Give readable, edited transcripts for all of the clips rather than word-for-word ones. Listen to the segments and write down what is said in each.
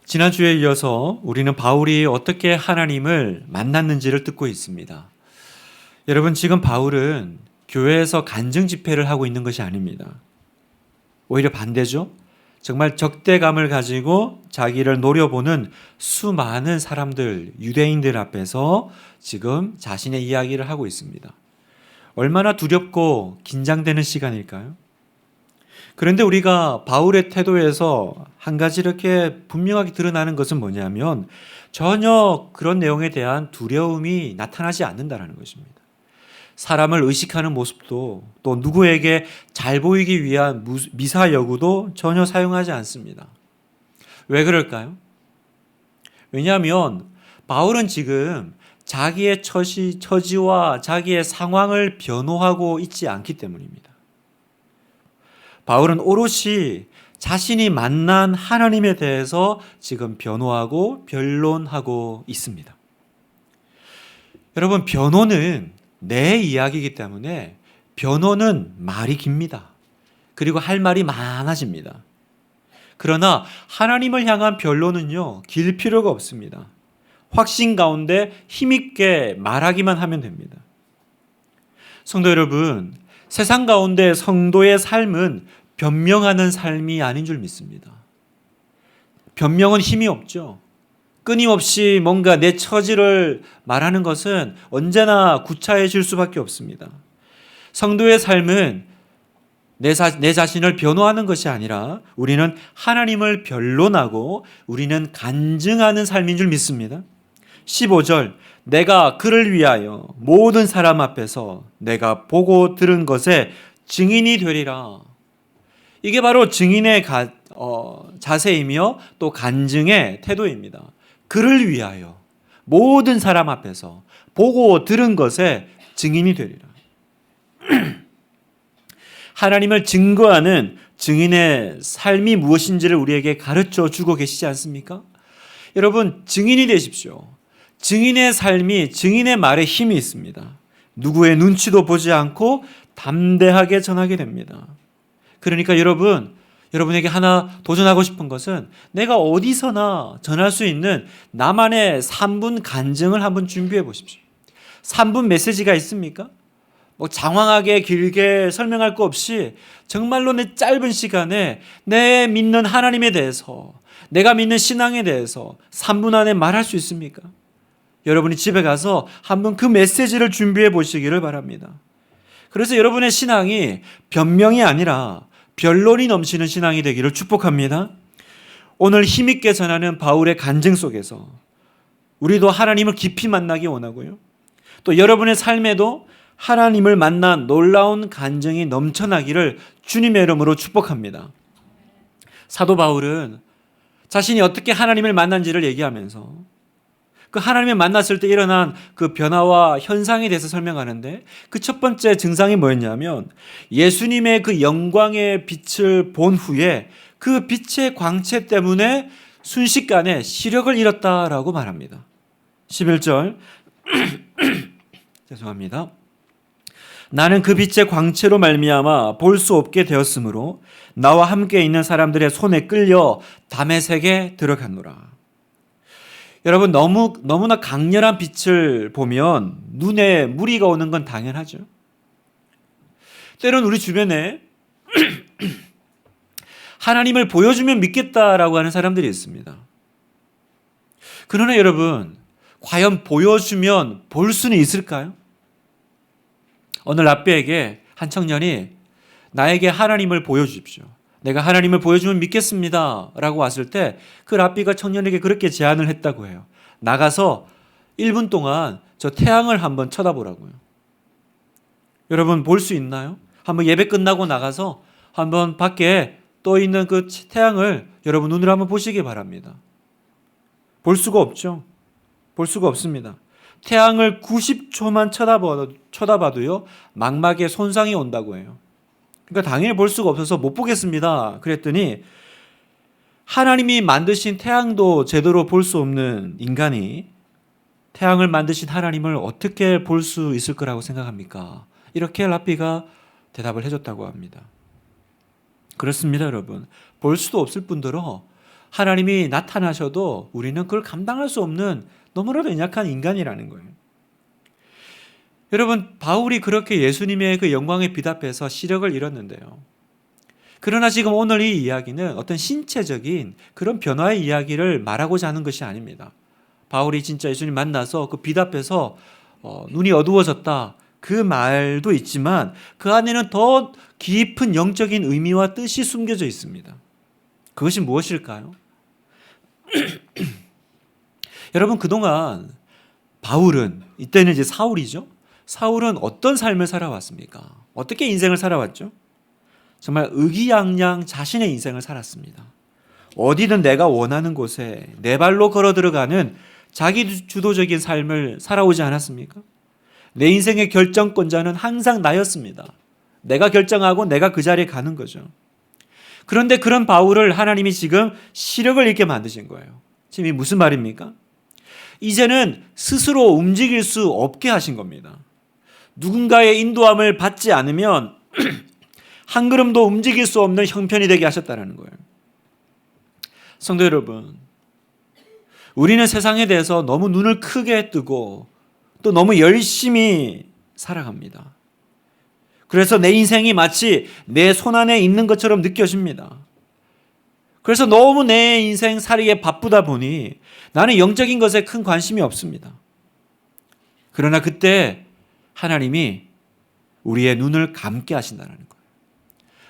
지난주에 이어서 우리는 바울이 어떻게 하나님을 만났는지를 듣고 있습니다. 여러분, 지금 바울은 교회에서 간증 집회를 하고 있는 것이 아닙니다. 오히려 반대죠. 정말 적대감을 가지고 자기를 노려보는 수많은 사람들, 유대인들 앞에서 지금 자신의 이야기를 하고 있습니다. 얼마나 두렵고 긴장되는 시간일까요? 그런데 우리가 바울의 태도에서 한 가지 이렇게 분명하게 드러나는 것은 뭐냐면 전혀 그런 내용에 대한 두려움이 나타나지 않는다는 것입니다. 사람을 의식하는 모습도 또 누구에게 잘 보이기 위한 미사여구도 전혀 사용하지 않습니다. 왜 그럴까요? 왜냐하면 바울은 지금 자기의 처지와 자기의 상황을 변호하고 있지 않기 때문입니다. 바울은 오롯이 자신이 만난 하나님에 대해서 지금 변호하고 변론하고 있습니다. 여러분, 변호는 내 이야기이기 때문에 변호는 말이 깁니다. 그리고 할 말이 많아집니다. 그러나 하나님을 향한 변론은요, 길 필요가 없습니다. 확신 가운데 힘있게 말하기만 하면 됩니다. 성도 여러분, 세상 가운데 성도의 삶은 변명하는 삶이 아닌 줄 믿습니다. 변명은 힘이 없죠. 끊임없이 뭔가 내 처지를 말하는 것은 언제나 구차해질 수밖에 없습니다. 성도의 삶은 내 자신을 변호하는 것이 아니라 우리는 하나님을 변론하고 우리는 간증하는 삶인 줄 믿습니다. 15절, 내가 그를 위하여 모든 사람 앞에서 내가 보고 들은 것에 증인이 되리라. 이게 바로 증인의 자세이며 또 간증의 태도입니다. 그를 위하여 모든 사람 앞에서 보고 들은 것에 증인이 되리라. 하나님을 증거하는 증인의 삶이 무엇인지를 우리에게 가르쳐 주고 계시지 않습니까? 여러분, 증인이 되십시오. 증인의 삶이, 증인의 말에 힘이 있습니다. 누구의 눈치도 보지 않고 담대하게 전하게 됩니다. 그러니까 여러분에게 하나 도전하고 싶은 것은 내가 어디서나 전할 수 있는 나만의 3분 간증을 한번 준비해 보십시오. 3분 메시지가 있습니까? 장황하게 길게 설명할 거 없이 정말로 내 짧은 시간에 내 믿는 하나님에 대해서, 내가 믿는 신앙에 대해서 3분 안에 말할 수 있습니까? 여러분이 집에 가서 한번 그 메시지를 준비해 보시기를 바랍니다. 그래서 여러분의 신앙이 변명이 아니라 변론이 넘치는 신앙이 되기를 축복합니다. 오늘 힘있게 전하는 바울의 간증 속에서 우리도 하나님을 깊이 만나기 원하고요. 또 여러분의 삶에도 하나님을 만난 놀라운 간증이 넘쳐나기를 주님의 이름으로 축복합니다. 사도 바울은 자신이 어떻게 하나님을 만난지를 얘기하면서 그 하나님을 만났을 때 일어난 그 변화와 현상에 대해서 설명하는데 그 첫 번째 증상이 뭐였냐면 예수님의 그 영광의 빛을 본 후에 그 빛의 광채 때문에 순식간에 시력을 잃었다라고 말합니다. 11절 죄송합니다. 나는 그 빛의 광채로 말미암아 볼 수 없게 되었으므로 나와 함께 있는 사람들의 손에 끌려 다메섹에 들어갔노라. 여러분, 너무나 강렬한 빛을 보면 눈에 무리가 오는 건 당연하죠. 때론 우리 주변에 하나님을 보여주면 믿겠다라고 하는 사람들이 있습니다. 그러나 여러분, 과연 보여주면 볼 수는 있을까요? 어느 랍비에게 한 청년이 나에게 하나님을 보여주십시오. 내가 하나님을 보여주면 믿겠습니다 라고 왔을 때 그 랍비가 청년에게 그렇게 제안을 했다고 해요. 나가서 1분 동안 저 태양을 한번 쳐다보라고요. 여러분, 볼 수 있나요? 한번 예배 끝나고 나가서 한번 밖에 떠 있는 그 태양을 여러분 눈으로 한번 보시기 바랍니다. 볼 수가 없죠. 볼 수가 없습니다. 태양을 90초만 쳐다봐도요 망막에 손상이 온다고 해요. 그러니까 당연히 볼 수가 없어서 못 보겠습니다. 그랬더니 하나님이 만드신 태양도 제대로 볼 수 없는 인간이 태양을 만드신 하나님을 어떻게 볼 수 있을 거라고 생각합니까? 이렇게 랍비가 대답을 해줬다고 합니다. 그렇습니다, 여러분. 볼 수도 없을 뿐더러 하나님이 나타나셔도 우리는 그걸 감당할 수 없는 너무나도 연약한 인간이라는 거예요. 여러분, 바울이 그렇게 예수님의 그 영광의 빛 앞에서 시력을 잃었는데요. 그러나 지금 오늘 이 이야기는 어떤 신체적인 그런 변화의 이야기를 말하고자 하는 것이 아닙니다. 바울이 진짜 예수님 만나서 그 빛 앞에서 눈이 어두워졌다, 그 말도 있지만 그 안에는 더 깊은 영적인 의미와 뜻이 숨겨져 있습니다. 그것이 무엇일까요? 여러분, 그동안 바울은, 이때는 이제 사울이죠. 사울은 어떤 삶을 살아왔습니까? 어떻게 인생을 살아왔죠? 정말 의기양양 자신의 인생을 살았습니다. 어디든 내가 원하는 곳에 내 발로 걸어 들어가는 자기 주도적인 삶을 살아오지 않았습니까? 내 인생의 결정권자는 항상 나였습니다. 내가 결정하고 내가 그 자리에 가는 거죠. 그런데 그런 바울을 하나님이 지금 시력을 잃게 만드신 거예요. 지금 이 무슨 말입니까? 이제는 스스로 움직일 수 없게 하신 겁니다. 누군가의 인도함을 받지 않으면 한 걸음도 움직일 수 없는 형편이 되게 하셨다는 거예요. 성도 여러분, 우리는 세상에 대해서 너무 눈을 크게 뜨고 또 너무 열심히 살아갑니다. 그래서 내 인생이 마치 내 손안에 있는 것처럼 느껴집니다. 그래서 너무 내 인생 살이에 바쁘다 보니 나는 영적인 것에 큰 관심이 없습니다. 그러나 그때 하나님이 우리의 눈을 감게 하신다는 거예요.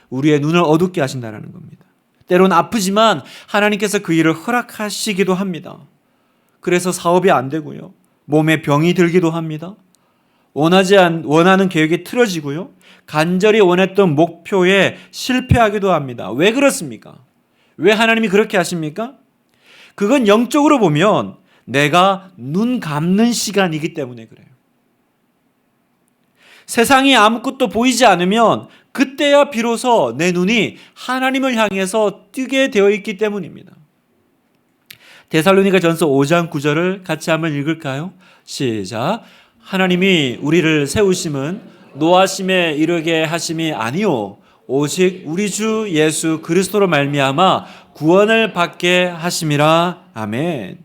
우리의 눈을 어둡게 하신다는 겁니다. 때론 아프지만 하나님께서 그 일을 허락하시기도 합니다. 그래서 사업이 안 되고요. 몸에 병이 들기도 합니다. 원하는 계획이 틀어지고요. 간절히 원했던 목표에 실패하기도 합니다. 왜 그렇습니까? 왜 하나님이 그렇게 하십니까? 그건 영적으로 보면 내가 눈 감는 시간이기 때문에 그래요. 세상이 아무것도 보이지 않으면 그때야 비로소 내 눈이 하나님을 향해서 뜨게 되어 있기 때문입니다. 데살로니가전서 5장 9절을 같이 한번 읽을까요? 시작. 하나님이 우리를 세우심은 노하심에 이르게 하심이 아니요 오직 우리 주 예수 그리스도로 말미암아 구원을 받게 하심이라. 아멘.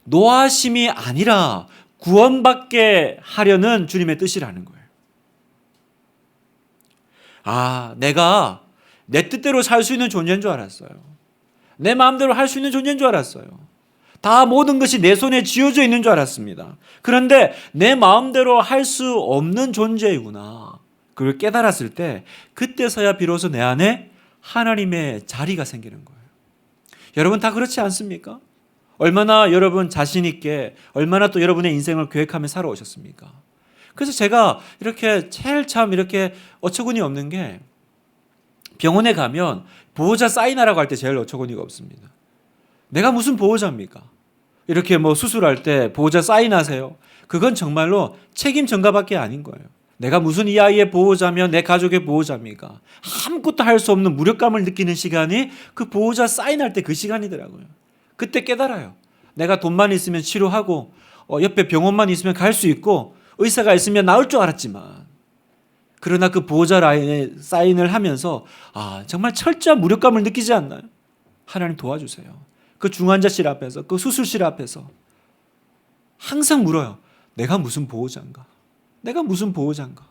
노하심이 아니라 구원받게 하려는 주님의 뜻이라는 거예요. 내가 내 뜻대로 살 수 있는 존재인 줄 알았어요. 내 마음대로 할 수 있는 존재인 줄 알았어요. 다 모든 것이 내 손에 쥐어져 있는 줄 알았습니다. 그런데 내 마음대로 할 수 없는 존재이구나. 그걸 깨달았을 때 그때서야 비로소 내 안에 하나님의 자리가 생기는 거예요. 여러분 다 그렇지 않습니까? 얼마나 여러분 자신 있게, 얼마나 또 여러분의 인생을 계획하며 살아오셨습니까? 그래서 제가 이렇게 제일 참 이렇게 어처구니 없는 게, 병원에 가면 보호자 사인하라고 할 때 제일 어처구니가 없습니다. 내가 무슨 보호자입니까? 이렇게 수술할 때 보호자 사인하세요. 그건 정말로 책임 전가밖에 아닌 거예요. 내가 무슨 이 아이의 보호자며 내 가족의 보호자입니까? 아무것도 할 수 없는 무력감을 느끼는 시간이 그 보호자 사인할 때 그 시간이더라고요. 그때 깨달아요. 내가 돈만 있으면 치료하고 옆에 병원만 있으면 갈 수 있고 의사가 있으면 나을 줄 알았지만, 그러나 그 보호자 라인에 사인을 하면서 정말 철저한 무력감을 느끼지 않나요? 하나님 도와주세요. 그 중환자실 앞에서, 그 수술실 앞에서 항상 물어요. 내가 무슨 보호자인가? 내가 무슨 보호자인가?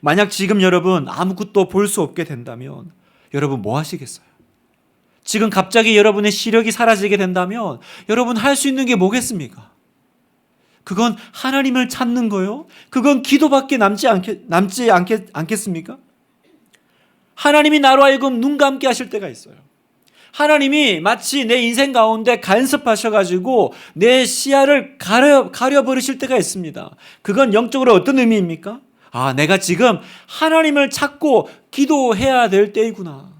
만약 지금 여러분 아무것도 볼 수 없게 된다면 여러분 뭐 하시겠어요? 지금 갑자기 여러분의 시력이 사라지게 된다면 여러분 할 수 있는 게 뭐겠습니까? 그건 하나님을 찾는 거요. 그건 기도밖에 남지 않겠습니까? 하나님이 나로 하여금 눈 감게 하실 때가 있어요. 하나님이 마치 내 인생 가운데 간섭하셔가지고 내 시야를 가려버리실 때가 있습니다. 그건 영적으로 어떤 의미입니까? 내가 지금 하나님을 찾고 기도해야 될 때이구나.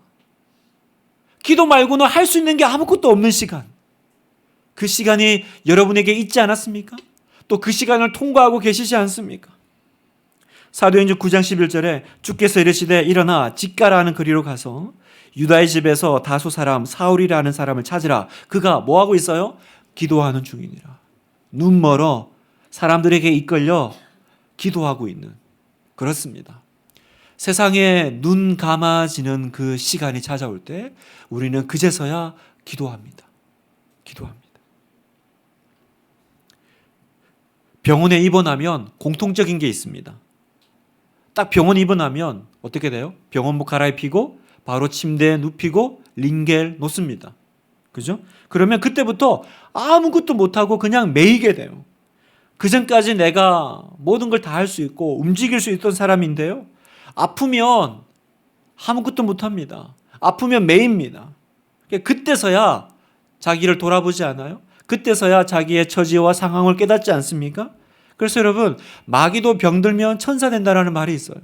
기도 말고는 할 수 있는 게 아무것도 없는 시간. 그 시간이 여러분에게 있지 않았습니까? 또 그 시간을 통과하고 계시지 않습니까? 사도행전 9장 11절에 주께서 이르시되 일어나 집가라 하는 거리로 가서 유다의 집에서 다소 사람 사울이라는 사람을 찾으라. 그가 뭐하고 있어요? 기도하는 중이니라. 눈 멀어 사람들에게 이끌려 기도하고 있는. 그렇습니다. 세상에 눈 감아지는 그 시간이 찾아올 때 우리는 그제서야 기도합니다. 기도합니다. 병원에 입원하면 공통적인 게 있습니다. 딱 병원 입원하면 어떻게 돼요? 병원복 갈아입히고 바로 침대에 눕히고 링겔 놓습니다. 그죠? 그러면 그때부터 아무것도 못하고 그냥 매이게 돼요. 그전까지 내가 모든 걸 다 할 수 있고 움직일 수 있던 사람인데요. 아프면 아무것도 못합니다. 아프면 매입니다. 그때서야 자기를 돌아보지 않아요? 그때서야 자기의 처지와 상황을 깨닫지 않습니까? 그래서 여러분, 마귀도 병들면 천사 된다라는 말이 있어요.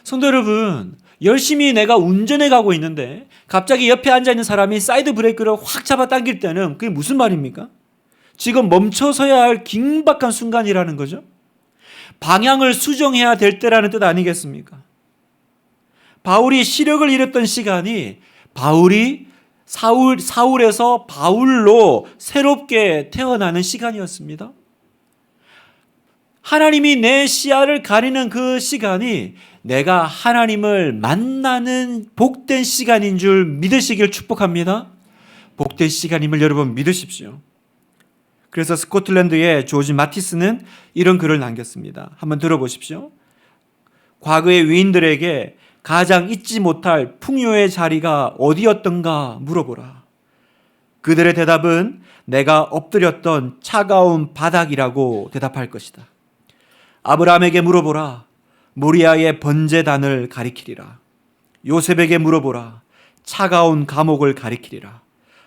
성도 여러분, 열심히 내가 운전해 가고 있는데 갑자기 옆에 앉아있는 사람이 사이드 브레이크를 확 잡아당길 때는 그게 무슨 말입니까? 지금 멈춰서야 할 긴박한 순간이라는 거죠. 방향을 수정해야 될 때라는 뜻 아니겠습니까? 바울이 시력을 잃었던 시간이 바울이 사울에서 바울로 새롭게 태어나는 시간이었습니다. 하나님이 내 시야를 가리는 그 시간이 내가 하나님을 만나는 복된 시간인 줄 믿으시길 축복합니다. 복된 시간임을 여러분 믿으십시오. 그래서 스코틀랜드의 조지 마티스는 이런 글을 남겼습니다. 한번 들어보십시오. 과거의 위인들에게 가장 잊지 못할 풍요의 자리가 어디였던가 물어보라. 그들의 대답은 내가 엎드렸던 차가운 바닥이라고 대답할 것이다. 아브라함에게 물어보라. 모리아의 번제단을 가리키리라. 요셉에게 물어보라. 차가운 감옥을 가리키리라.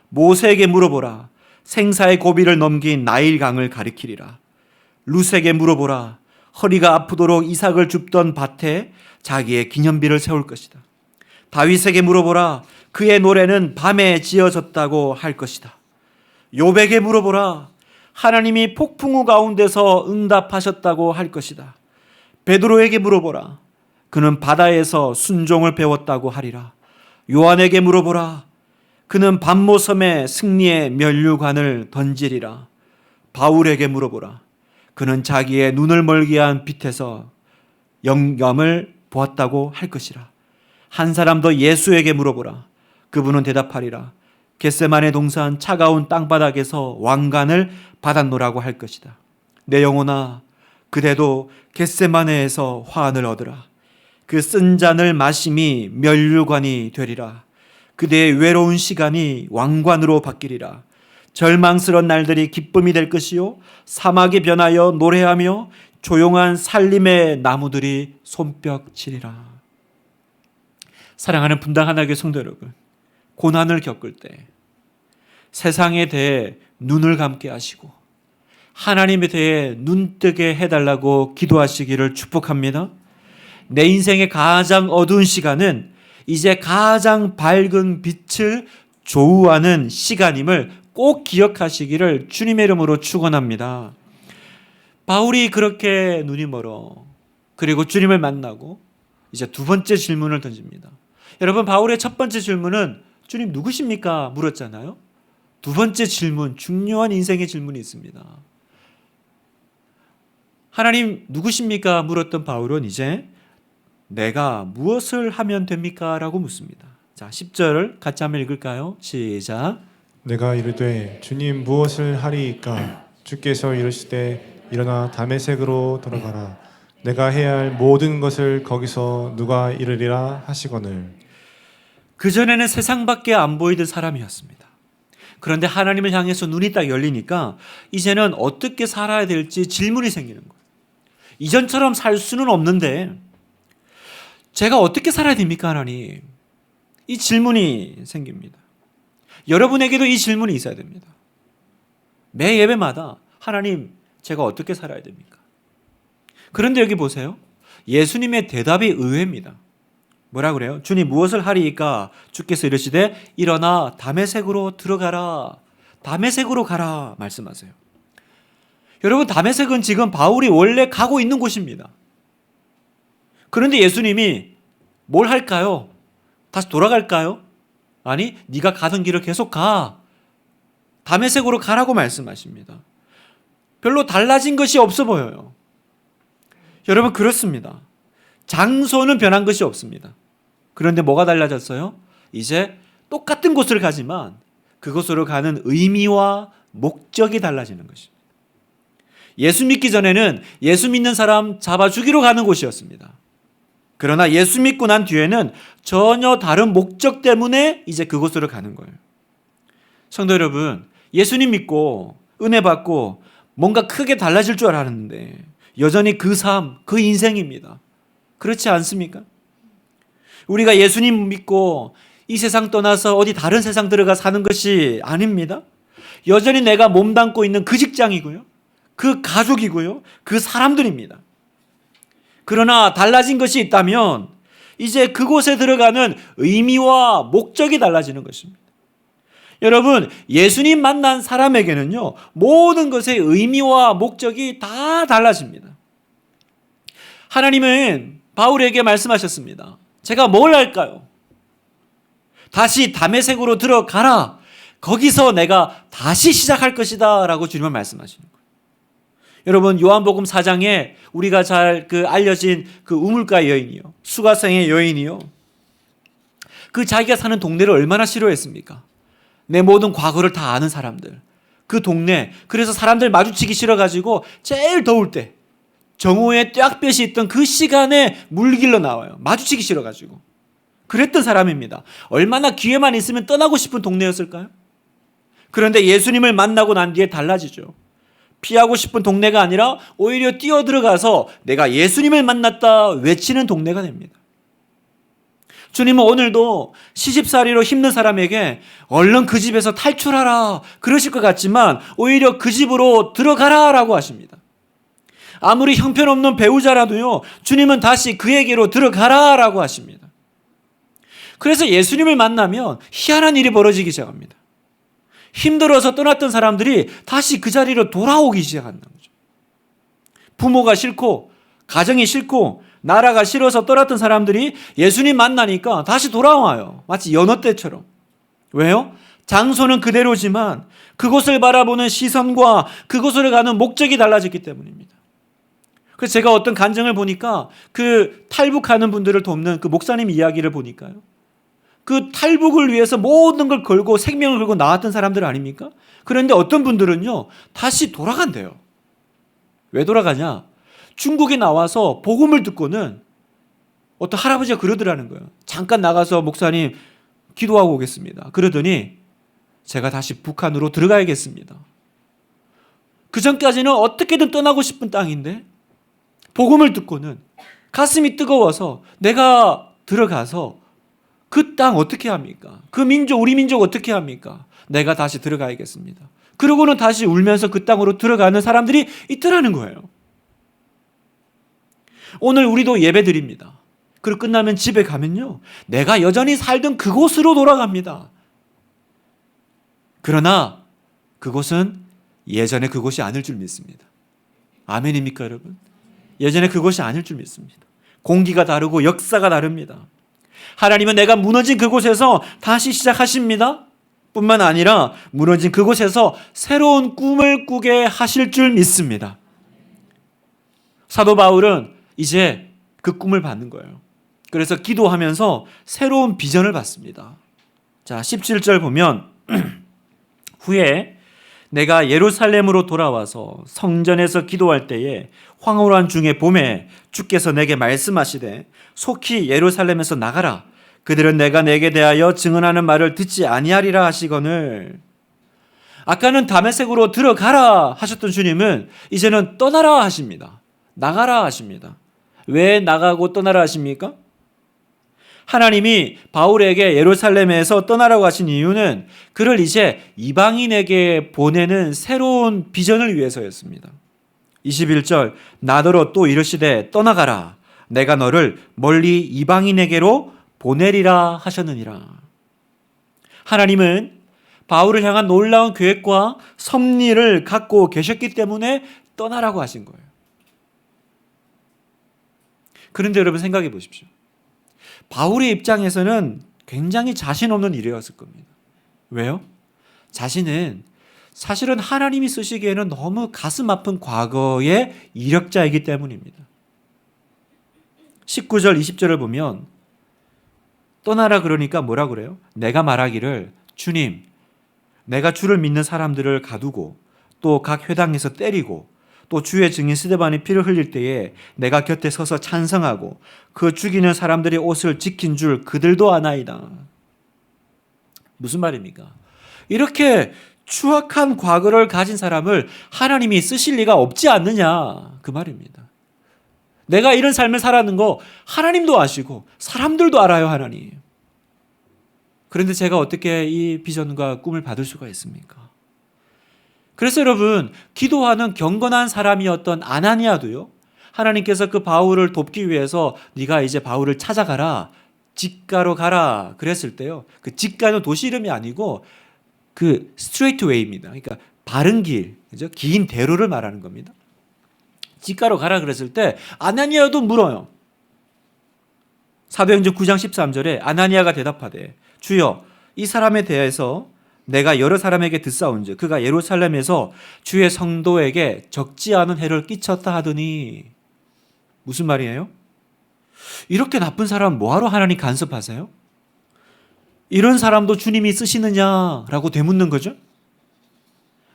모세에게 물어보라. 생사의 고비를 넘긴 나일강을 가리키리라. 룻에게 물어보라. 허리가 아프도록 이삭을 줍던 밭에 자기의 기념비를 세울 것이다. 다윗에게 물어보라. 그의 노래는 밤에 지어졌다고 할 것이다. 욥에게 물어보라. 하나님이 폭풍우 가운데서 응답하셨다고 할 것이다. 베드로에게 물어보라. 그는 바다에서 순종을 배웠다고 하리라. 요한에게 물어보라. 그는 밤모섬에 승리의 면류관을 던지리라. 바울에게 물어보라. 그는 자기의 눈을 멀게 한 빛에서 영감을 보았다고 할 것이라. 한 사람 더 예수에게 물어보라. 그분은 대답하리라. 겟세마네 동산 차가운 땅바닥에서 왕관을 받았노라고 할 것이다. 내 영혼아, 그대도 겟세마네에서 화환을 얻으라. 그 쓴 잔을 마심이 면류관이 되리라. 그대의 외로운 시간이 왕관으로 바뀌리라. 절망스러운 날들이 기쁨이 될 것이요 사막이 변하여 노래하며 조용한 살림의 나무들이 손뼉치리라. 사랑하는 분당 하나교회 성도 여러분, 고난을 겪을 때 세상에 대해 눈을 감게 하시고 하나님에 대해 눈뜨게 해달라고 기도하시기를 축복합니다. 내 인생의 가장 어두운 시간은 이제 가장 밝은 빛을 조우하는 시간임을 꼭 기억하시기를 주님의 이름으로 축원합니다. 바울이 그렇게 눈이 멀어 그리고 주님을 만나고 이제 두 번째 질문을 던집니다. 여러분, 바울의 첫 번째 질문은 주님 누구십니까? 물었잖아요. 두 번째 질문, 중요한 인생의 질문이 있습니다. 하나님 누구십니까? 물었던 바울은 이제 내가 무엇을 하면 됩니까? 라고 묻습니다. 자, 10절을 같이 한번 읽을까요? 시작. 내가 이르되 주님 무엇을 하리이까? 주께서 이르시되 일어나 다메섹으로 돌아가라. 내가 해야 할 모든 것을 거기서 누가 이르리라 하시거늘. 그전에는 세상밖에 안 보이던 사람이었습니다. 그런데 하나님을 향해서 눈이 딱 열리니까 이제는 어떻게 살아야 될지 질문이 생기는 거예요. 이전처럼 살 수는 없는데 제가 어떻게 살아야 됩니까, 하나님? 이 질문이 생깁니다. 여러분에게도 이 질문이 있어야 됩니다. 매 예배마다 하나님, 제가 어떻게 살아야 됩니까? 그런데 여기 보세요. 예수님의 대답이 의외입니다. 뭐라 그래요? 주님 무엇을 하리이까? 주께서 이르시되 일어나 다메섹으로 들어가라. 다메섹으로 가라 말씀하세요. 여러분, 다메섹은 지금 바울이 원래 가고 있는 곳입니다. 그런데 예수님이 뭘 할까요? 다시 돌아갈까요? 아니, 네가 가던 길을 계속 가. 다메섹으로 가라고 말씀하십니다. 별로 달라진 것이 없어 보여요. 여러분, 그렇습니다. 장소는 변한 것이 없습니다. 그런데 뭐가 달라졌어요? 이제 똑같은 곳을 가지만 그곳으로 가는 의미와 목적이 달라지는 것입니다. 예수 믿기 전에는 예수 믿는 사람 잡아 죽이러 가는 곳이었습니다. 그러나 예수 믿고 난 뒤에는 전혀 다른 목적 때문에 이제 그곳으로 가는 거예요. 성도 여러분, 예수님 믿고 은혜 받고 뭔가 크게 달라질 줄 알았는데 여전히 그 삶, 그 인생입니다. 그렇지 않습니까? 우리가 예수님 믿고 이 세상 떠나서 어디 다른 세상 들어가 사는 것이 아닙니다. 여전히 내가 몸담고 있는 그 직장이고요, 그 가족이고요, 그 사람들입니다. 그러나 달라진 것이 있다면 이제 그곳에 들어가는 의미와 목적이 달라지는 것입니다. 여러분, 예수님 만난 사람에게는요, 모든 것의 의미와 목적이 다 달라집니다. 하나님은 바울에게 말씀하셨습니다. 제가 뭘 할까요? 다시 다메섹으로 들어가라. 거기서 내가 다시 시작할 것이다 라고 주님은 말씀하시는 거예요. 여러분, 요한복음 4장에 우리가 잘 알려진 그 우물가 여인이요, 수가성의 여인이요, 그 자기가 사는 동네를 얼마나 싫어했습니까? 내 모든 과거를 다 아는 사람들, 그 동네, 그래서 사람들 마주치기 싫어가지고 제일 더울 때 정오에 떼약볕이 있던 그 시간에 물길로 나와요. 마주치기 싫어가지고. 그랬던 사람입니다. 얼마나 기회만 있으면 떠나고 싶은 동네였을까요? 그런데 예수님을 만나고 난 뒤에 달라지죠. 피하고 싶은 동네가 아니라 오히려 뛰어들어가서 내가 예수님을 만났다 외치는 동네가 됩니다. 주님은 오늘도 시집살이로 힘든 사람에게 얼른 그 집에서 탈출하라 그러실 것 같지만 오히려 그 집으로 들어가라 라고 하십니다. 아무리 형편없는 배우자라도요, 주님은 다시 그에게로 들어가라 라고 하십니다. 그래서 예수님을 만나면 희한한 일이 벌어지기 시작합니다. 힘들어서 떠났던 사람들이 다시 그 자리로 돌아오기 시작한다는 거죠. 부모가 싫고 가정이 싫고 나라가 싫어서 떠났던 사람들이 예수님 만나니까 다시 돌아와요. 마치 연어 때처럼. 왜요? 장소는 그대로지만 그곳을 바라보는 시선과 그곳으로 가는 목적이 달라졌기 때문입니다. 그래서 제가 어떤 간증을 보니까 그 탈북하는 분들을 돕는 그 목사님 이야기를 보니까요, 그 탈북을 위해서 모든 걸 걸고 생명을 걸고 나왔던 사람들 아닙니까? 그런데 어떤 분들은요, 다시 돌아간대요. 왜 돌아가냐? 중국에 나와서 복음을 듣고는 어떤 할아버지가 그러더라는 거예요. 잠깐 나가서 목사님 기도하고 오겠습니다. 그러더니 제가 다시 북한으로 들어가야겠습니다. 그 전까지는 어떻게든 떠나고 싶은 땅인데 복음을 듣고는 가슴이 뜨거워서 내가 들어가서 그 땅 어떻게 합니까? 그 민족, 우리 민족 어떻게 합니까? 내가 다시 들어가야겠습니다. 그러고는 다시 울면서 그 땅으로 들어가는 사람들이 있더라는 거예요. 오늘 우리도 예배 드립니다. 그리고 끝나면 집에 가면요, 내가 여전히 살던 그곳으로 돌아갑니다. 그러나 그곳은 예전에 그곳이 아닐 줄 믿습니다. 아멘입니까, 여러분? 예전에 그곳이 아닐 줄 믿습니다. 공기가 다르고 역사가 다릅니다. 하나님은 내가 무너진 그곳에서 다시 시작하십니다. 뿐만 아니라 무너진 그곳에서 새로운 꿈을 꾸게 하실 줄 믿습니다. 사도 바울은 이제 그 꿈을 받는 거예요. 그래서 기도하면서 새로운 비전을 받습니다. 자, 17절 보면 후에 내가 예루살렘으로 돌아와서 성전에서 기도할 때에 황홀한 중의 봄에 주께서 내게 말씀하시되 속히 예루살렘에서 나가라. 그들은 내가 내게 대하여 증언하는 말을 듣지 아니하리라 하시거늘. 아까는 다메섹으로 들어가라 하셨던 주님은 이제는 떠나라 하십니다. 나가라 하십니다. 왜 나가고 떠나라 하십니까? 하나님이 바울에게 예루살렘에서 떠나라고 하신 이유는 그를 이제 이방인에게 보내는 새로운 비전을 위해서였습니다. 21절 나더러 또 이르시되 떠나가라. 내가 너를 멀리 이방인에게로 보내리라 하셨느니라. 하나님은 바울을 향한 놀라운 계획과 섭리를 갖고 계셨기 때문에 떠나라고 하신 거예요. 그런데 여러분 생각해 보십시오. 바울의 입장에서는 굉장히 자신 없는 일이었을 겁니다. 왜요? 자신은 사실은 하나님이 쓰시기에는 너무 가슴 아픈 과거의 이력자이기 때문입니다. 19절 20절을 보면 떠나라 그러니까 뭐라 그래요? 내가 말하기를 주님, 내가 주를 믿는 사람들을 가두고 또 각 회당에서 때리고 또 주의 증인 스데반이 피를 흘릴 때에 내가 곁에 서서 찬성하고 그 죽이는 사람들의 옷을 지킨 줄 그들도 아나이다. 무슨 말입니까? 이렇게 추악한 과거를 가진 사람을 하나님이 쓰실 리가 없지 않느냐 그 말입니다. 내가 이런 삶을 살았는 거 하나님도 아시고 사람들도 알아요, 하나님. 그런데 제가 어떻게 이 비전과 꿈을 받을 수가 있습니까? 그래서 여러분, 기도하는 경건한 사람이었던 아나니아도요, 하나님께서 그 바울을 돕기 위해서 네가 이제 바울을 찾아가라, 직가로 가라 그랬을 때요, 그 직가는 도시 이름이 아니고 그 스트레이트 웨이입니다. 그러니까 바른 길, 그죠? 긴 대로를 말하는 겁니다. 직가로 가라 그랬을 때 아나니아도 물어요. 사도행전 9장 13절에 아나니아가 대답하되 주여, 이 사람에 대해서 내가 여러 사람에게 듣사온즉 그가 예루살렘에서 주의 성도에게 적지 않은 해를 끼쳤다 하더니. 무슨 말이에요? 이렇게 나쁜 사람 뭐하러 하나님 간섭하세요? 이런 사람도 주님이 쓰시느냐라고 되묻는 거죠.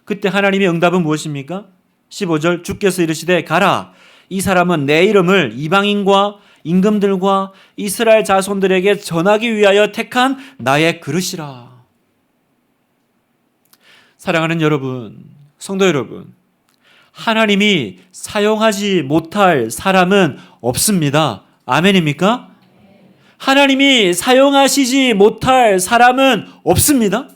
그때 하나님의 응답은 무엇입니까? 15절 주께서 이르시되 가라, 이 사람은 내 이름을 이방인과 임금들과 이스라엘 자손들에게 전하기 위하여 택한 나의 그릇이라. 사랑하는 여러분, 성도 여러분, 하나님이 사용하지 못할 사람은 없습니다. 아멘입니까? 하나님이 사용하시지 못할 사람은 없습니다.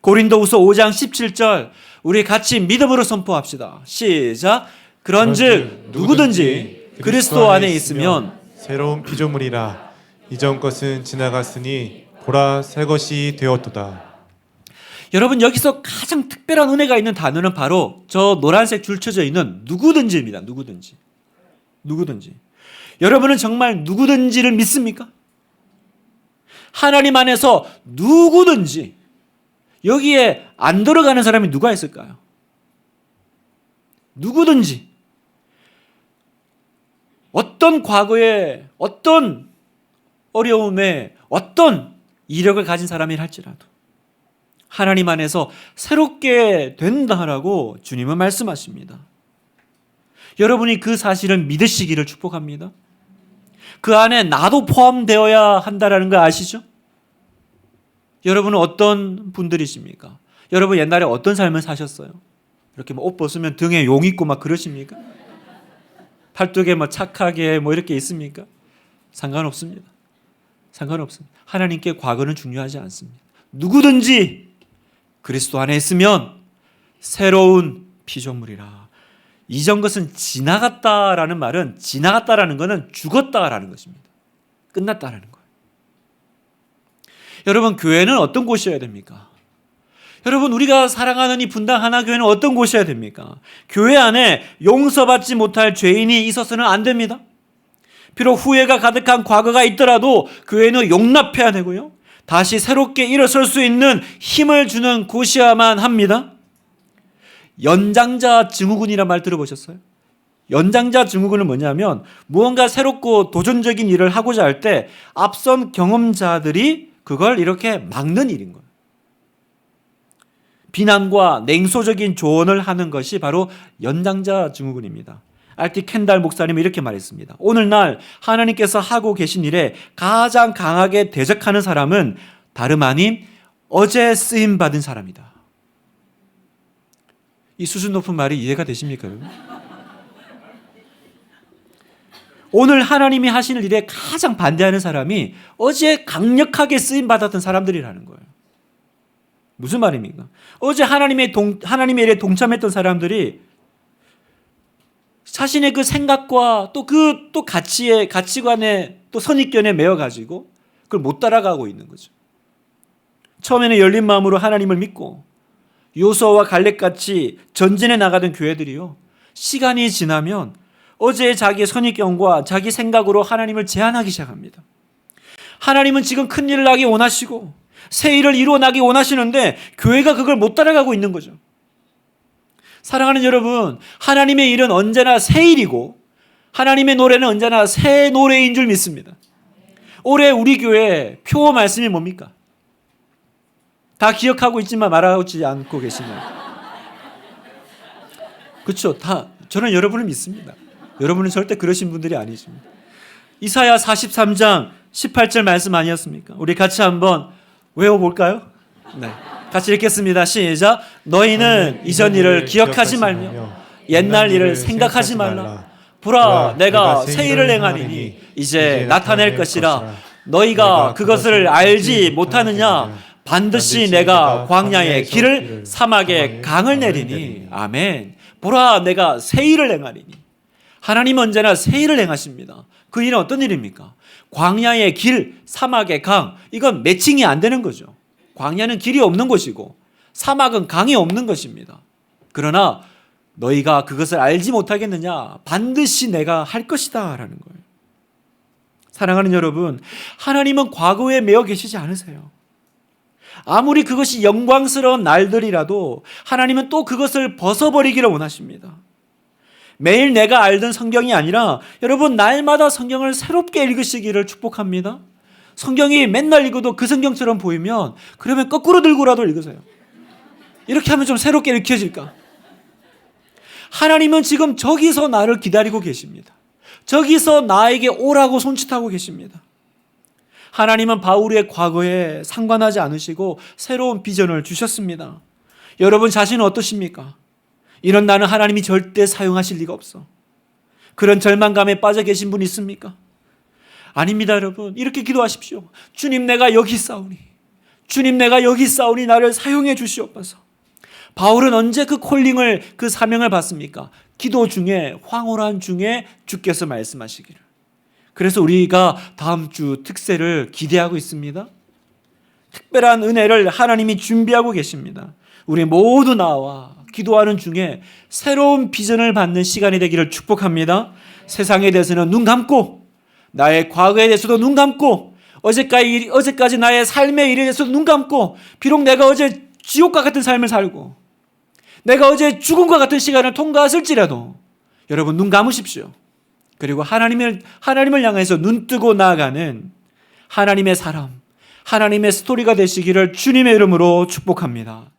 고린도후서 5장 17절 우리 같이 믿음으로 선포합시다. 시작. 그런즉 누구든지 그리스도 안에 있으면 새로운 피조물이라, 이전 것은 지나갔으니 보라 새 것이 되었도다. 여러분, 여기서 가장 특별한 은혜가 있는 단어는 바로 저 노란색 줄 쳐져 있는 누구든지입니다. 누구든지. 누구든지. 여러분은 정말 누구든지를 믿습니까? 하나님 안에서 누구든지 여기에 안 들어가는 사람이 누가 있을까요? 누구든지 어떤 과거에 어떤 어려움에 어떤 이력을 가진 사람이 할지라도 하나님 안에서 새롭게 된다라고 주님은 말씀하십니다. 여러분이 그 사실을 믿으시기를 축복합니다. 그 안에 나도 포함되어야 한다라는 거 아시죠? 여러분은 어떤 분들이십니까? 여러분 옛날에 어떤 삶을 사셨어요? 이렇게 옷 벗으면 등에 용 있고 막 그러십니까? 팔뚝에 착하게 이렇게 있습니까? 상관없습니다. 상관없습니다. 하나님께 과거는 중요하지 않습니다. 누구든지 그리스도 안에 있으면 새로운 피조물이라. 이전 것은 지나갔다라는 말은, 지나갔다라는 것은 죽었다라는 것입니다. 끝났다라는 거예요. 여러분, 교회는 어떤 곳이어야 됩니까? 여러분, 우리가 사랑하는 이 분당 하나교회는 어떤 곳이어야 됩니까? 교회 안에 용서받지 못할 죄인이 있어서는 안 됩니다. 비록 후회가 가득한 과거가 있더라도 교회는 용납해야 되고요, 다시 새롭게 일어설 수 있는 힘을 주는 곳이어야만 합니다. 연장자 증후군이란 말 들어보셨어요? 연장자 증후군은 뭐냐면 무언가 새롭고 도전적인 일을 하고자 할 때 앞선 경험자들이 그걸 이렇게 막는 일인 거예요. 비난과 냉소적인 조언을 하는 것이 바로 연장자 증후군입니다. 알티 켄달 목사님은 이렇게 말했습니다. 오늘날 하나님께서 하고 계신 일에 가장 강하게 대적하는 사람은 다름 아닌 어제 쓰임 받은 사람이다. 이 수준 높은 말이 이해가 되십니까, 여러분? 오늘 하나님이 하시는 일에 가장 반대하는 사람이 어제 강력하게 쓰임 받았던 사람들이라는 거예요. 무슨 말입니까? 어제 하나님의 일에 동참했던 사람들이 자신의 그 생각과 또 가치관에 또 선입견에 매여 가지고 그걸 못 따라가고 있는 거죠. 처음에는 열린 마음으로 하나님을 믿고 요소와 갈렙같이 전진해 나가던 교회들이요, 시간이 지나면 어제의 자기의 선입견과 자기 생각으로 하나님을 제한하기 시작합니다. 하나님은 지금 큰 일을 하기 원하시고 새 일을 이루어나기 원하시는데 교회가 그걸 못 따라가고 있는 거죠. 사랑하는 여러분, 하나님의 일은 언제나 새 일이고 하나님의 노래는 언제나 새 노래인 줄 믿습니다. 올해 우리 교회 표어 말씀이 뭡니까? 다 기억하고 있지만 말하지 않고 계시네요. 그렇죠. 다 저는 여러분을 믿습니다. 여러분은 절대 그러신 분들이 아니십니다. 이사야 43장 18절 말씀 아니었습니까? 우리 같이 한번 외워볼까요? 네, 같이 읽겠습니다. 시작. 너희는 이전 일을 기억하지 말며 옛날 일을 생각하지 말라. 보라, 내가 새 일을 행하리니 이제 나타낼 것이라. 너희가 그것을 알지 못하느냐? 반드시 내가 광야에 길을 사막에 강을 내리니. 아멘. 보라, 내가 새 일을 행하리니. 하나님은 언제나 새 일을 행하십니다. 그 일은 어떤 일입니까? 광야의 길, 사막의 강. 이건 매칭이 안 되는 거죠. 광야는 길이 없는 곳이고 사막은 강이 없는 것입니다. 그러나 너희가 그것을 알지 못하겠느냐? 반드시 내가 할 것이다 라는 거예요. 사랑하는 여러분, 하나님은 과거에 매여 계시지 않으세요. 아무리 그것이 영광스러운 날들이라도 하나님은 또 그것을 벗어버리기를 원하십니다. 매일 내가 알던 성경이 아니라 여러분 날마다 성경을 새롭게 읽으시기를 축복합니다. 성경이 맨날 읽어도 그 성경처럼 보이면 그러면 거꾸로 들고라도 읽으세요. 이렇게 하면 좀 새롭게 읽혀질까? 하나님은 지금 저기서 나를 기다리고 계십니다. 저기서 나에게 오라고 손짓하고 계십니다. 하나님은 바울의 과거에 상관하지 않으시고 새로운 비전을 주셨습니다. 여러분 자신은 어떠십니까? 이런 나는 하나님이 절대 사용하실 리가 없어. 그런 절망감에 빠져 계신 분 있습니까? 아닙니다, 여러분. 이렇게 기도하십시오. 주님, 내가 여기 있사오니. 주님, 내가 여기 있사오니 나를 사용해 주시옵소서. 바울은 언제 그 콜링을, 그 사명을 받습니까? 기도 중에, 황홀한 중에 주께서 말씀하시기를. 그래서 우리가 다음 주 특세를 기대하고 있습니다. 특별한 은혜를 하나님이 준비하고 계십니다. 우리 모두 나와 기도하는 중에 새로운 비전을 받는 시간이 되기를 축복합니다. 세상에 대해서는 눈 감고, 나의 과거에 대해서도 눈 감고, 어제까지 나의 삶의 일에 대해서도 눈 감고, 비록 내가 어제 지옥과 같은 삶을 살고 내가 어제 죽음과 같은 시간을 통과했을지라도 여러분 눈 감으십시오. 그리고 하나님을 향해서 눈 뜨고 나아가는 하나님의 사람, 하나님의 스토리가 되시기를 주님의 이름으로 축복합니다.